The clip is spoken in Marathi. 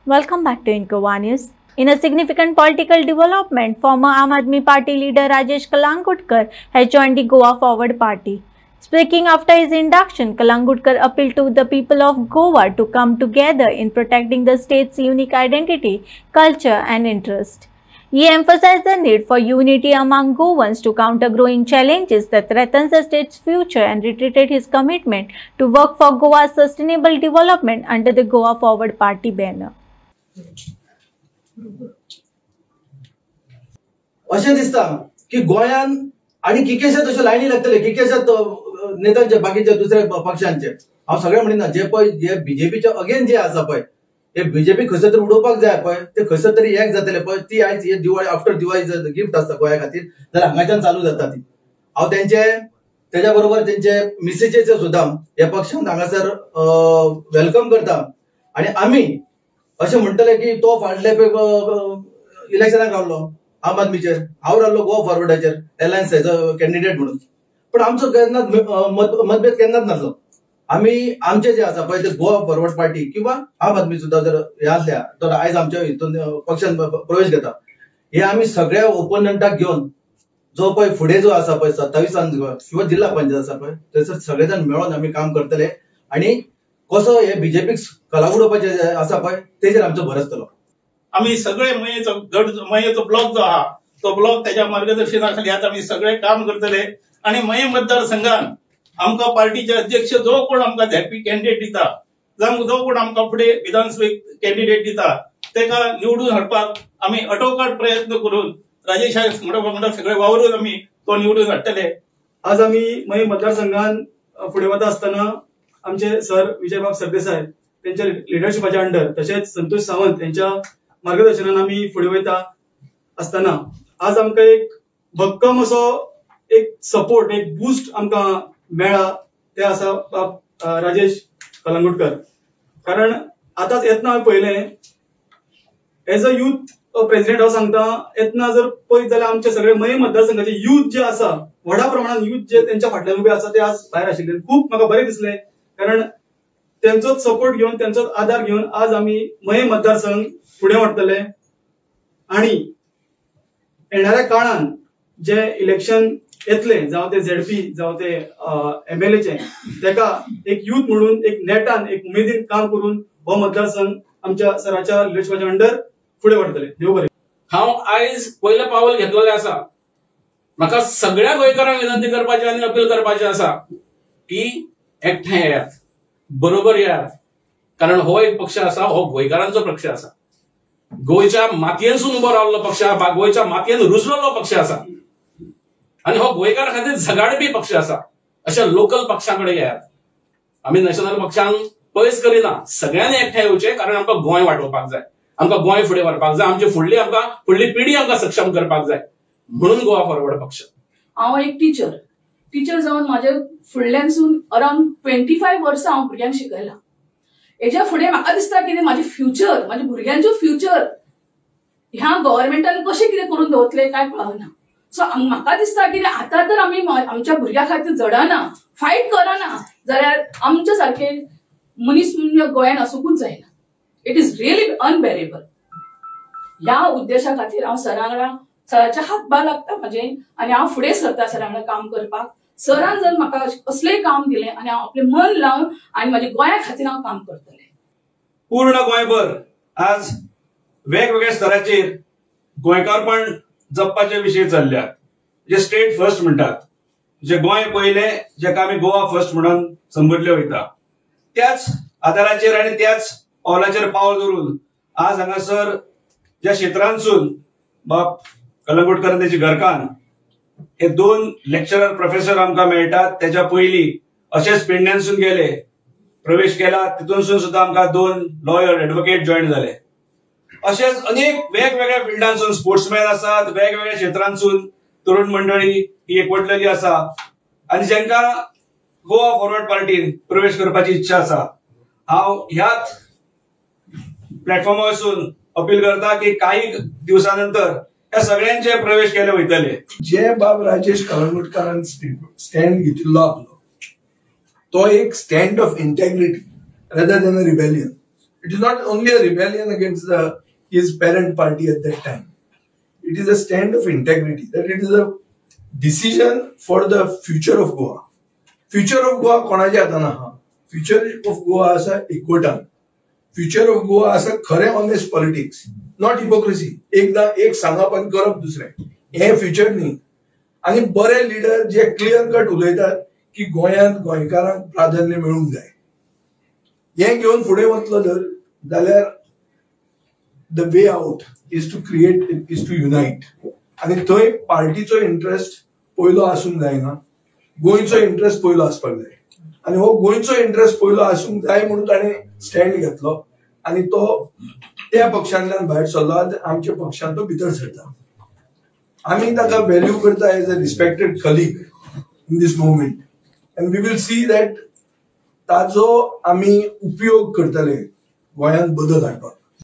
Welcome back to Inco News. In a significant political development, former Aam Aadmi Party leader Rajesh Kalangudkar has joined the Goa Forward Party. Speaking after his induction, Kalangudkar appealed to the people of Goa to come together in protecting the state's unique identity, culture and interest. He emphasized the need for unity among Goans to counter growing challenges that threaten the state's future and reiterated his commitment to work for Goa's sustainable development under the Goa Forward Party banner. अशें दिसता की गोंयान आणि किकेशात अशे लायनी लागतले किकेशात नेत्यांचे बाकीचे दुसऱ्या पक्षांचे हांव सगळे म्हणिना जे बीजेपीचे अगेन जे आसा पळय हे बीजेपी खंयसर तरी उडोवपाक जाय पळय ते खंयसर तरी एक जातले पळय ती आयज हे दिवाळी आफ्टर दिवाळी गिफ्ट आसता गोंया खातीर जाल्यार हांगाच्यान चालू जाता ती हांव तेच्या बरोबर तेंचे मिसेजीचे सुद्दां ह्या पक्षांक हांगासर वेलकम करता आणि आमी अशें म्हणटले की तो फाटले इलेक्शनाक रावलो आम आदमीचेर हांव रावलो गोवा फॉरवर्डाचेर एलायन्साचो कॅन्डिडेट म्हणून पण आमचो केन्नाच मतभेद केन्नाच नासलो आमी आमचे जे आसा पळय ते गोवा फॉरवर्ड पार्टी किंवा आम आदमी सुद्दां जर हे आसल्या तर आयज आमच्या हितून पक्षान प्रवेश घेता हे आमी सगळ्या ओपोनंटाक घेवन जो पळय फुडें जो आसा पळय 27 किंवा जिल्हा पंचायत आसा पळय थंयसर सगळे जाण मेळोन आमी काम करतले आणि कसो हे बीजेपीक कलागुडोवपाचे आसा पळय तेजेर आमचो भर आसतलो आम्ही सगळे मयेचो ब्लॉक जो आहा तो ब्लॉक त्याच्या मार्गदर्शनाखाली आता आम्ही सगळे काम करतले आणि मये मतदारसंघात आमकां पार्टीचे अध्यक्ष जो कोण आमकां धाडपी कॅन्डिडेट दिता जावं जो कोण आमकां फुडें विधानसभेक कॅन्डिडेट दिता तेका निवडून हाडपाक आमी अटोकाट प्रयत्न करून राजेश म्हणटा सगळे वावरून आमी तो निवडून हाडटले. आज आमी मये मतदारसंघान फुडें वता आसतना आमचे सर विजयबाब सरदेसाय त्यांच्या लिडरशिपाच्या अंडर तसेच संतोष सावंत यांच्या मार्गदर्शनान आमी फुडें वयता आसतना आज आमकां एक भक्कम असो एक सपोर्ट एक बूस्ट आमकां मेळ्ळा ते आसा राजेश कलंगुटकर कारण आतांच येतना हांवें पळयलें एज अ युथ प्रेसिडेंट हांव सांगता येतना जर पळयत जाल्यार आमचे सगळे मये मतदारसंघाचे युथ जे आसा व्हडा प्रमाणात युथ जे त्यांच्या फाटल्यान उबे आसा ते आज भायर आशिल्ले खूब म्हाका बरें दिसलें कारण त्यांचोच सपोर्ट घेवन त्यांचोच आधार घेवन आज आमी मये मतदारसंघ फुडें व्हरतले आणि येणाऱ्या काळान जे इलेक्शन येतले जावं ते झेडपी जावं ते एमएलएचे तेका एक युथ म्हणून एक नेटान एक उमेदीन काम करून हो मतदारसंघ आमच्या सराच्या लिडरशिपाच्या अंडर फुडें व्हरतले. देव बरें. हांव आयज पयलें पावल घेतलेलें आसा म्हाका सगळ्या गोंयकारांक विनंती करपाची आनी अपील करपाचें आसा की एकठांय येयात बरोबर येयात कारण हो एक पक्ष आसा हो गोंयकारांचो पक्ष आसा गोंयच्या मातयेनसून उबो रावल्लो पक्ष आसा गोंयच्या मातयेन रुजलेलो पक्ष आसा आणि हो गोंयकार खातीर झगडपी पक्ष आसा अशा लोकल पक्षांकडे येयात आमी नॅशनल पक्षांक पयस करिना सगळ्यांनी एकठांय येवचें कारण आमकां गोंय वाडोवपाक जाय आमकां गोंय फुडें व्हरपाक जाय आमची फुडली पिढी आमकां सक्षम करपाक जाय म्हणून गोवा फॉरवर्ड पक्ष. हांव एक टीचर जावन म्हाजे फुडल्यानसून अराउंड 25 वर्सां हांव भुरग्यांक शिकयलां हेच्या फुडें म्हाका दिसता कितें म्हाजें फ्युचर म्हाज्या भुरग्यांचो फ्युचर ह्या गव्हर्नमेंटान कशें कितें करून दवरतले काय कळना सो म्हाका दिसता कितें आतां तर आमी आमच्या भुरग्यां खातीर झडना फायट करना जाल्यार आमच्या सारखे मनीस गोंयान आसूंकूच जायना. It is really unbearable. ह्या उद्देशा खातीर हांव सराचे हातभार लागता म्हाजे आनी हांव फुडें सरता सरा वांगडा काम करपाक सरान जर म्हाका असलें काम दिलें आनी हांव आपलें मन लावन आनी म्हाज्या गोंया खातीर हांव काम करतलें. पूर्ण गोंयभर आज वेगवेगळ्या स्तराचेर गोंयकारपण जपपाचे विशय चल्ल्यात जे स्टेट फर्स्ट म्हणटात जे गोंय पयले जेका आमी गोवा फर्स्ट म्हणून संबोधले वयता त्याच आदाराचेर आनी त्याच पावलाचेर पावल दवरून आज हांगासर ज्या क्षेत्रांसून बाब कलंगुटकर आनी तेची घरकान्न हे 2 लेक्चरर प्रोफेसर आमकां मेळटात त्याच्या पयलीं अशेच पेडण्यांसून गेले प्रवेश केला तितूनसून सुद्दां आमकां 2 लॉयर एडवोकेट जॉईन जाले अशेच अनेक वेगवेगळ्या फिल्डांसून स्पोर्ट्समॅन आसात वेगवेगळ्या क्षेत्रांसून तरुण मंडळी ही एकवटलेली आसा आनी जांकां गोवा फॉरवर्ड पार्टीन प्रवेश करपाची इच्छा आसा हांव ह्याच प्लॅटफॉर्मार वचून अपील करता की काही दिवसानंतर या सगळ्यांचे प्रवेश केले वयतले. जे बाब राजेश कलंगुटकरान स्टँड घेतिल्लो आपलो तो एक stand of integrity rather than a rebellion It is not only a rebellion against his parent party at that time. It is a stand of integrity, that it is a decision for the future of Goa. Future of Goa कोणाच्या हातान आहा? Future of Goa आसा एकवटान. Future of Goa आसा खरे ऑनेस्ट पॉलिटिक्स, नॉट हिपोक्रेसी. एकदा एक सांगप आनी करप दुसरें, हे फ्युचर न्ही. आनी बरे लिडर जे क्लियर कट उलयतात की गोंयांत गोंयकारांक प्राधान्य मेळूंक जाय, हे घेवन फुडें वतलो जाल्यार the way out is to unite. आनी थंय पार्टीचो इंटरेस्ट पयलो आसूंक जायना, गोंयचो इंटरेस्ट पयलो आसपाक जाय. आनी हो गोंयचो इंटरेस्ट पयलो आसूंक जाय म्हणून ताणें स्टँड घेतलो आनी तो त्या पक्षांतल्यान भायर सरलो. आनी आमच्या पक्षांत तो भितर सरता. आमी ताका व्हॅल्यू करता as a respected colleague in this moment. And we will see that ताजो आमी उपयोग करतले गोंयांत बदल हाडपाक.